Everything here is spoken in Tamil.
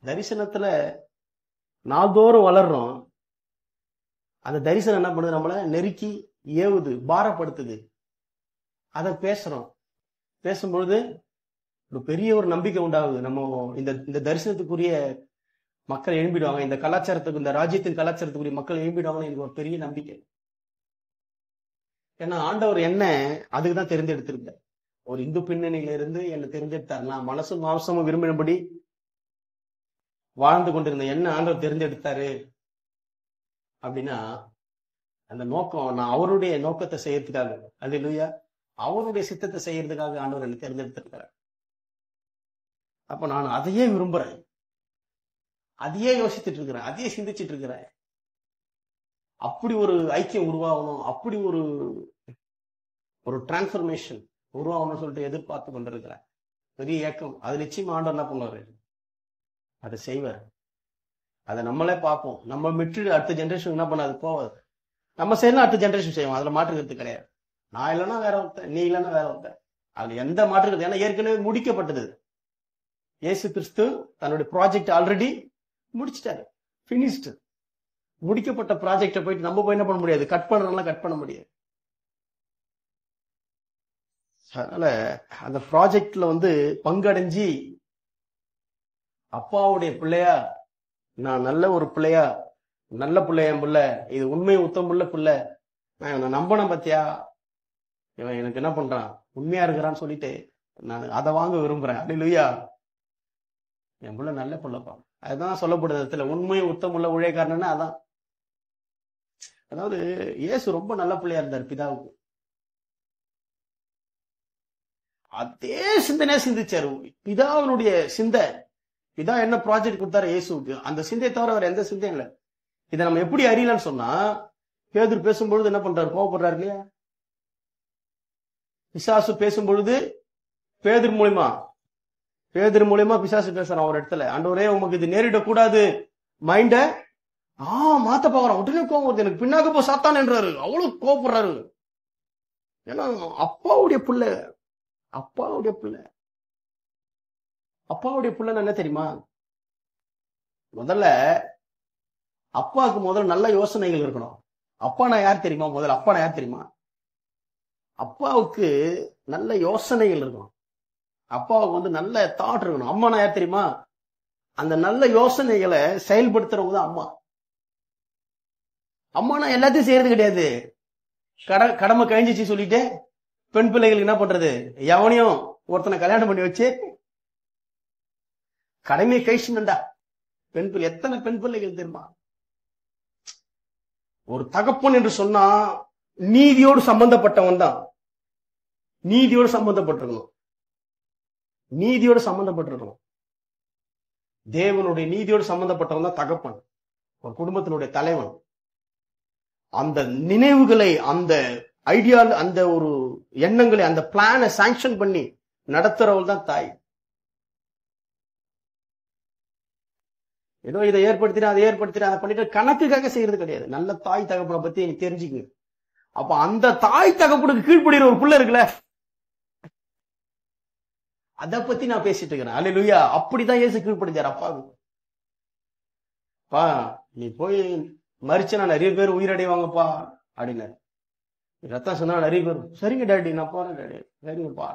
தரிசனத்துல நாள்தோறும் வளர்றோம். அந்த தரிசனம் என்ன பண்ணுது? நம்மள நெருக்கி ஏவுது, பாரப்படுத்துது. அதை பேசுறோம். பேசும்பொழுது ஒரு பெரிய ஒரு நம்பிக்கை உண்டாகுது. நம்ம இந்த தரிசனத்துக்குரிய மக்கள் எழும்பிடுவாங்க, இந்த கலாச்சாரத்துக்கு, இந்த ராஜ்யத்தின் கலாச்சாரத்துக்குரிய மக்கள் எழும்பிடுவாங்கன்னு எனக்கு ஒரு பெரிய நம்பிக்கை. ஏன்னா ஆண்டவர் என்ன அதுக்கு தான் தெரிந்தெடுத்திருக்கார். ஒரு இந்து பின்னணியில இருந்து என்னை தெரிந்தெடுத்தார். நான் மனசும் மாம்சமும் விரும்பினபடி வாழ்ந்து கொண்டிருந்த என்ன ஆண்டவர் தெரிந்தெடுத்தாரு அப்படின்னா, அந்த நோக்கம், நான் அவருடைய நோக்கத்தை செய்யறதுக்காக, அல்லேலூயா, அவருடைய சித்தத்தை செய்யறதுக்காக ஆண்டவர் என்னை தேர்ந்தெடுத்திருக்கிறார். அப்ப நான் அதையே விரும்புறேன், அதையே யோசிச்சுட்டு இருக்கிறேன், அதையே சிந்திச்சுட்டு இருக்கிறேன். அப்படி ஒரு ஐக்கியம் உருவாகணும், அப்படி ஒரு டிரான்ஸ்பர்மேஷன் உருவாகணும்னு சொல்லிட்டு எதிர்பார்த்து கொண்டிருக்கிறேன். பெரிய ஏக்கம். அது நிச்சயமா ஆண்டவர் என்ன பண்ணுவாரு? அதை செய்வார். அதை நம்மளே பார்ப்போம். நம்ம விட்டு அடுத்த ஜென்ரேஷன் என்ன பண்ணாது, போவாது. நம்ம செய்யலாம், அடுத்த ஜென்ரேஷன் செய்வோம். அதுல மாற்றுக்கிறது கிடையாது. நான் இல்லைன்னா வேற ஒருத்தன், நீ இல்லைன்னா வேற ஒருத்தன். அதுல எந்த மாற்றுக்கிறது? ஏன்னா ஏற்கனவே முடிக்கப்பட்டது. இயேசு கிறிஸ்து தன்னுடைய ப்ராஜெக்ட் ஆல்ரெடி முடிச்சிட்டாரு, பினிஷ்டு. முடிக்கப்பட்ட ப்ராஜெக்டை போயிட்டு நம்ம போய் என்ன பண்ண முடியாது? கட் பண்றதுலாம் கட் பண்ண முடியாது. அதனால அந்த ப்ராஜெக்ட்ல பங்கடைஞ்சி அப்பாவுடைய பிள்ளையா, நான் நல்ல ஒரு பிள்ளையா, நல்ல பிள்ளைய என் பிள்ளை, இது உண்மை உத்தம் உள்ள பிள்ளை, நான் இவனை நம்பணும் பத்தியா, இவன் எனக்கு என்ன பண்றான், உண்மையா இருக்கிறான்னு சொல்லிட்டு நான் அதை வாங்க விரும்புறேன். அல்லேலூயா. என் பிள்ளை நல்ல பிள்ளைப்பா. அதுதான் சொல்லப்படுது இடத்துல, உண்மை உத்தம் உள்ள ஊழியக்காரன்னா அதான். அதாவது இயேசு ரொம்ப நல்ல பிள்ளையா இருந்தார் பிதாவுக்கு. அதே சிந்தனையா சிந்திச்சாரு. பிதாவினுடைய சிந்தை, பிதா என்ன ப்ராஜெக்ட் கொடுத்தாரு இயேசுக்கு, அந்த சிந்தையை தவிர வேற எந்த சிந்தையும் இல்லை. இதை நம்ம எப்படி அறியலன்னு சொன்னா, பேதுரு பேசும்பொழுது என்ன பண்றாரு? கோவப்படுறாரு இல்லையா? பிசாசு பேசும்பொழுது பேதுரு மூலியமா பிசாசு பேசுறான் ஒரு இடத்துல. ஆண்டவரே, உமக்கு இது நேரிடக்கூடாது, மைண்ட மாத்த பாக்குறான். உடனே கோவம் வருது, எனக்கு பின்னாக போ சாத்தான் என்றாரு. அவ்வளவு கோவப்படுறாரு. ஏன்னா அப்பாவுடைய பிள்ளை, அப்பாவுடைய பிள்ளைன்னு என்ன தெரியுமா? முதல்ல அப்பாவுக்கு நல்ல யோசனைகள் இருக்கணும். அப்பா நான் யார் தெரியுமா? அப்பா நான் யார் தெரியுமா? அப்பாவுக்கு நல்ல யோசனைகள் இருக்கணும். அப்பாவுக்கு நல்ல தாட் இருக்கணும். அம்மா நான் யார் தெரியுமா? அந்த நல்ல யோசனைகளை செயல்படுத்துறவங்க தான் அம்மா. அம்மா நான் எல்லாத்தையும் செய்யறது கிடையாது. கடமை கழிஞ்சிச்சு சொல்லிட்டு பெண் பிள்ளைகளுக்கு என்ன பண்றது? எவனையும் ஒருத்தனை கல்யாணம் பண்ணி வச்சு கடமையை கழிச்சுண்டா. பெண் பிள்ளை, எத்தனை பெண் பிள்ளைகள் தெரியுமா? ஒரு தகப்பன் என்று சொன்னா நீதியோடு சம்பந்தப்பட்டவன் தான். நீதியோடு சம்பந்தப்பட்டிருக்கணும். தேவனுடைய நீதியோடு சம்பந்தப்பட்டவன் தான் தகப்பன், ஒரு குடும்பத்தினுடைய தலைவன். அந்த நினைவுகளை, அந்த ஐடியா, அந்த ஒரு எண்ணங்களை, அந்த பிளானை சாங்ஷன் பண்ணி நடத்துறவள் தான் தாய். ஏதோ இதை ஏற்படுத்தினா அதை ஏற்படுத்தினா அதை பண்ணிட்டு கணக்குக்காக செய்யறது கிடையாது. நல்ல தாய் தகப்பனை பத்தி எனக்கு தெரிஞ்சுக்கு. அப்ப அந்த தாய் தகப்பனுக்கு கீழ்ப்படுகிற ஒரு பிள்ளை இருக்குல்ல, அதை பத்தி நான் பேசிட்டு இருக்கிறேன். அல்லேலூயா. அப்படிதான் இயேசு கீழ்ப்படிஞ்சார் அப்பாவுக்கு. பா, நீ போய் மறிச்சனா நிறைய பேர் உயிரடைவாங்கப்பா அப்படின்னாரு. ரத்தம் சொன்னா நிறைய பேர், சரிங்க டாடி நான் போறேன் டாடி, சரிங்கப்பா.